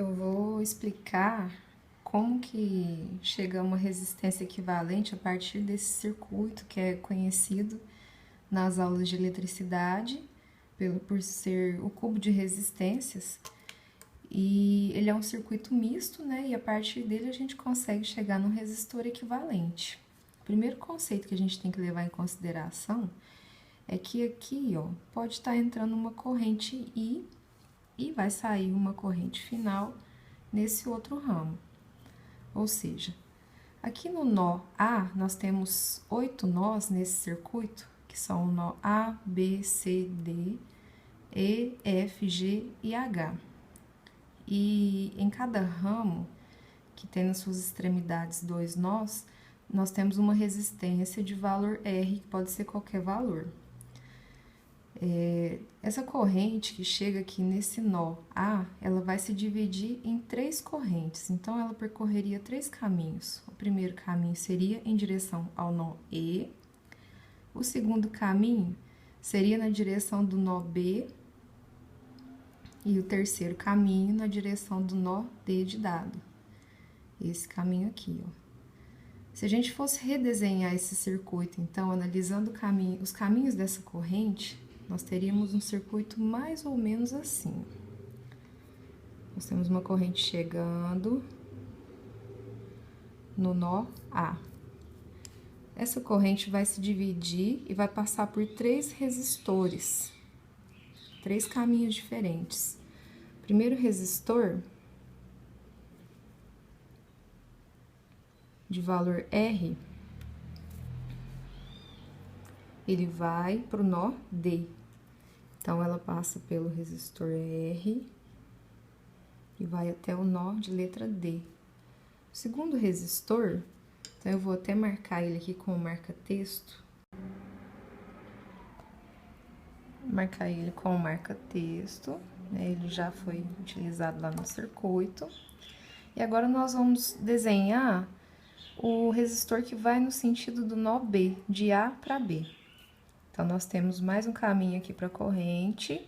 Eu vou explicar como que chega a uma resistência equivalente a partir desse circuito que é conhecido nas aulas de eletricidade por ser o cubo de resistências. E ele é um circuito misto, né? E a partir dele a gente consegue chegar num resistor equivalente. O primeiro conceito que a gente tem que levar em consideração é que aqui, ó, pode estar entrando uma corrente I e vai sair uma corrente final nesse outro ramo. Ou seja, aqui no nó A, nós temos 8 nós nesse circuito, que são o nó A, B, C, D, E, F, G e H. E em cada ramo, que tem nas suas extremidades 2 nós, nós temos uma resistência de valor R, que pode ser qualquer valor. Essa corrente que chega aqui nesse nó A, ela vai se dividir em 3 correntes, então ela percorreria 3 caminhos. O primeiro caminho seria em direção ao nó E, o segundo caminho seria na direção do nó B, e o terceiro caminho na direção do nó D de dado. Esse caminho aqui, ó. Se a gente fosse redesenhar esse circuito, então, analisando os caminhos dessa corrente, nós teríamos um circuito mais ou menos assim. Nós temos uma corrente chegando no nó A. Essa corrente vai se dividir e vai passar por 3 resistores, 3 caminhos diferentes. O primeiro resistor, de valor R, ele vai para o nó D. Então, ela passa pelo resistor R e vai até o nó de letra D. O segundo resistor, então eu vou até marcar ele aqui com o marca-texto. Marcar ele com o marca-texto, né? Ele já foi utilizado lá no circuito. E agora nós vamos desenhar o resistor que vai no sentido do nó B, de A para B. Então, nós temos mais um caminho aqui para a corrente,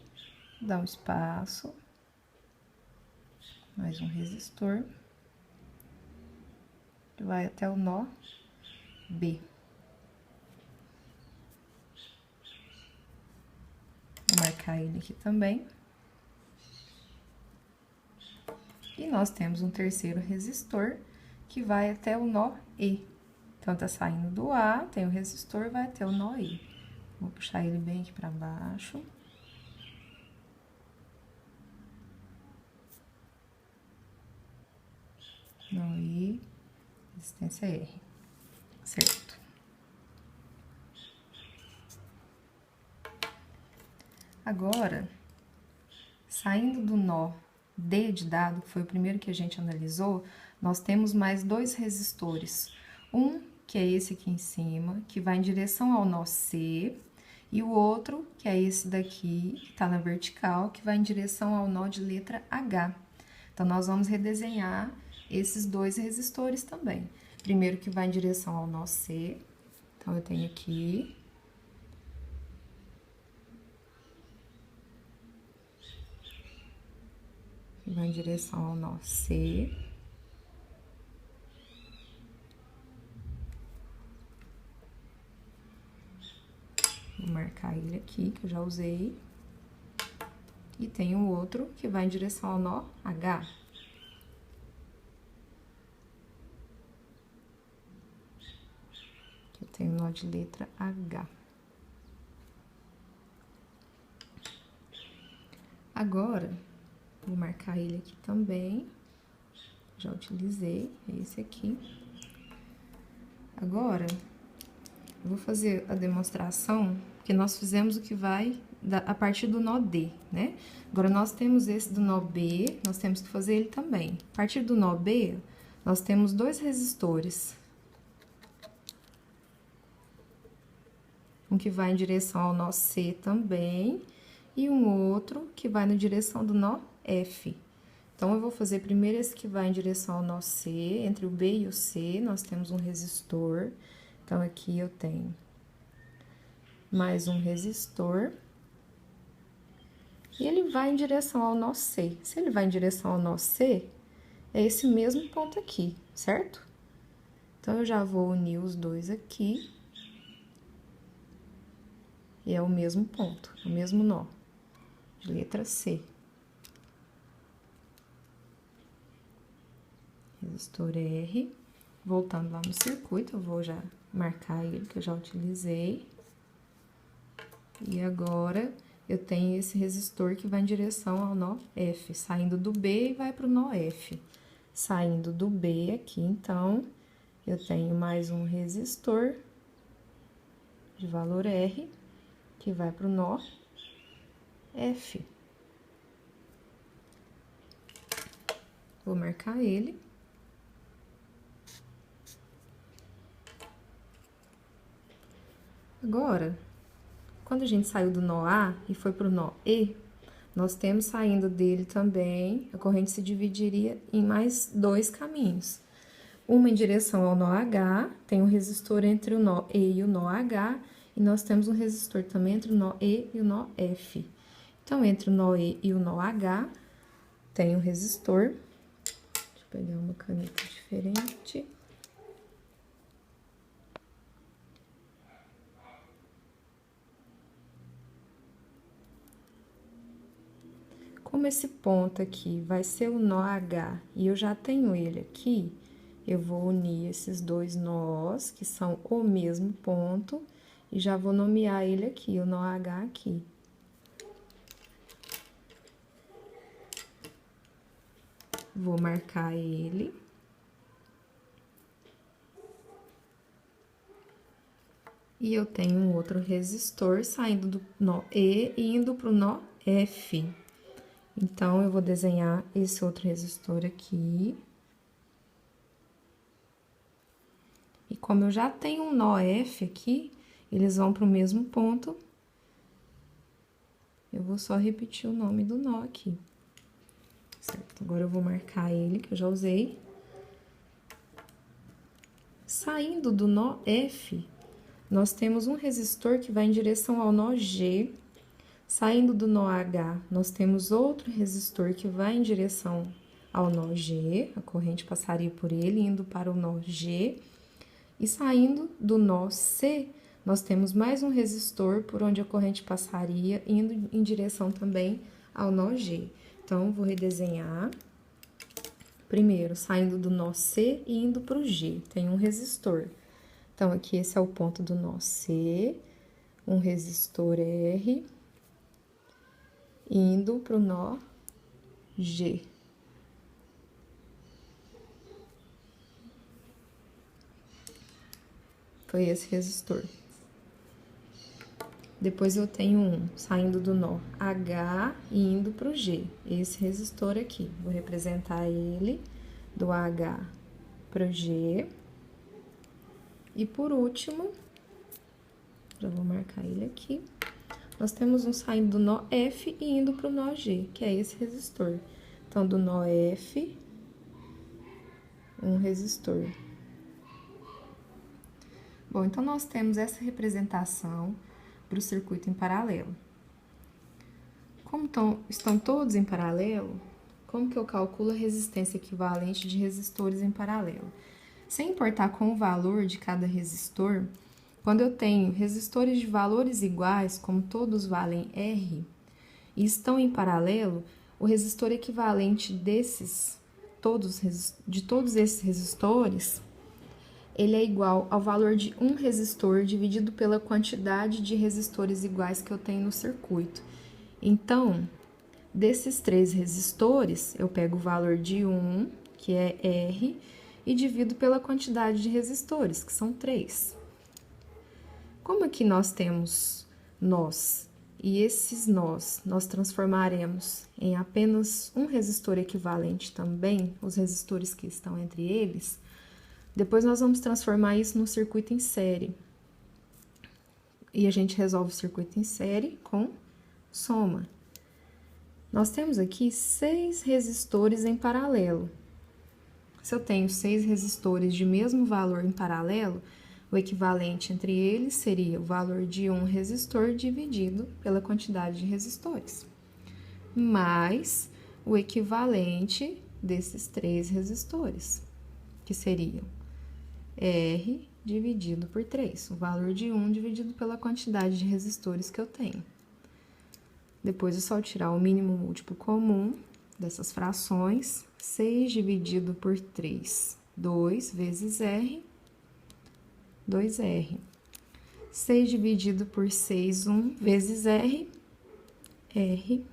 dá um espaço, mais um resistor, que vai até o nó B. Vou marcar ele aqui também. E nós temos um terceiro resistor, que vai até o nó E. Então, tá saindo do A, tem o resistor, vai até o nó E. Vou puxar ele bem aqui para baixo. Nó E, resistência R. Certo. Agora, saindo do nó D de dado, que foi o primeiro que a gente analisou, nós temos mais 2 resistores. Um, que é esse aqui em cima, que vai em direção ao nó C, e o outro, que é esse daqui, que tá na vertical, que vai em direção ao nó de letra H. Então, nós vamos redesenhar esses 2 resistores também. Primeiro que vai em direção ao nó C, então eu tenho aqui. Vai em direção ao nó C. Vou marcar ele aqui, que eu já usei. E tem o outro que vai em direção ao nó H. Aqui eu tenho o nó de letra H. Agora, vou marcar ele aqui também. Já utilizei, é esse aqui. Agora, eu vou fazer a demonstração, porque nós fizemos o que vai a partir do nó D, né? Agora, nós temos esse do nó B, nós temos que fazer ele também. A partir do nó B, nós temos 2 resistores. Um que vai em direção ao nó C também, e um outro que vai na direção do nó F. Então, eu vou fazer primeiro esse que vai em direção ao nó C, entre o B e o C, nós temos um resistor. Então, aqui eu tenho mais um resistor. e ele vai em direção ao nó C. Se ele vai em direção ao nó C, é esse mesmo ponto aqui, certo? Então, eu já vou unir os dois aqui. E é o mesmo ponto, o mesmo nó, de letra C. Resistor R. Voltando lá no circuito, eu vou já marcar ele, que eu já utilizei. E agora, eu tenho esse resistor que vai em direção ao nó F, saindo do B e vai para o nó F. Saindo do B aqui, então, eu tenho mais um resistor de valor R, que vai para o nó F. Vou marcar ele. Agora, quando a gente saiu do nó A e foi para o nó E, nós temos saindo dele também, a corrente se dividiria em mais dois caminhos. Uma em direção ao nó H, tem um resistor entre o nó E e o nó H, e nós temos um resistor também entre o nó E e o nó F. Então, entre o nó E e o nó H, tem um resistor. Deixa eu pegar uma caneta diferente. Como esse ponto aqui vai ser o nó H e eu já tenho ele aqui, eu vou unir esses dois nós, que são o mesmo ponto, e já vou nomear ele aqui, o nó H aqui. Vou marcar ele. E eu tenho um outro resistor saindo do nó E e indo para o nó F. Então, eu vou desenhar esse outro resistor aqui. E como eu já tenho um nó F aqui, eles vão para o mesmo ponto. Eu vou só repetir o nome do nó aqui. Certo? Agora, eu vou marcar ele, que eu já usei. Saindo do nó F, nós temos um resistor que vai em direção ao nó G. Saindo do nó H, nós temos outro resistor que vai em direção ao nó G, a corrente passaria por ele, indo para o nó G. E saindo do nó C, nós temos mais um resistor por onde a corrente passaria, indo em direção também ao nó G. Então, vou redesenhar. Primeiro, saindo do nó C e indo para o G, tem um resistor. Então, aqui esse é o ponto do nó C, um resistor R, indo para o nó G. Foi esse resistor. Depois eu tenho um saindo do nó H e indo para o G. Esse resistor aqui. Vou representar ele do H para o G. E por último, já vou marcar ele aqui. Nós temos um saindo do nó F e indo para o nó G, que é esse resistor. Então, do nó F, um resistor. Bom, então, nós temos essa representação para o circuito em paralelo. Como estão todos em paralelo, como que eu calculo a resistência equivalente de resistores em paralelo? Sem importar com o valor de cada resistor, quando eu tenho resistores de valores iguais, como todos valem R, e estão em paralelo, o resistor equivalente de todos esses resistores, ele é igual ao valor de um resistor dividido pela quantidade de resistores iguais que eu tenho no circuito. Então, desses três resistores, eu pego o valor de um, que é R, e divido pela quantidade de resistores, que são 3. Como aqui nós temos nós, e esses nós transformaremos em apenas um resistor equivalente também, os resistores que estão entre eles, depois nós vamos transformar isso no circuito em série. E a gente resolve o circuito em série com soma. Nós temos aqui 6 resistores em paralelo. Se eu tenho 6 resistores de mesmo valor em paralelo, o equivalente entre eles seria o valor de um resistor dividido pela quantidade de resistores. mais o equivalente desses 3 resistores, que seriam R dividido por 3, o valor de 1 dividido pela quantidade de resistores que eu tenho. Depois é só tirar o mínimo múltiplo comum dessas frações, 6 dividido por 3, 2 vezes R, 2R. 6 dividido por 6, 1 vezes R, R.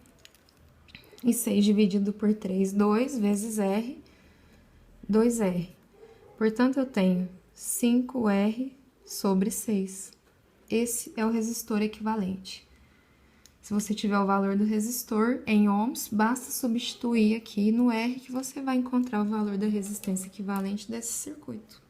E 6 dividido por 3, 2 vezes R, 2R. Portanto, eu tenho 5R sobre 6. Esse é o resistor equivalente. Se você tiver o valor do resistor em ohms, basta substituir aqui no R que você vai encontrar o valor da resistência equivalente desse circuito.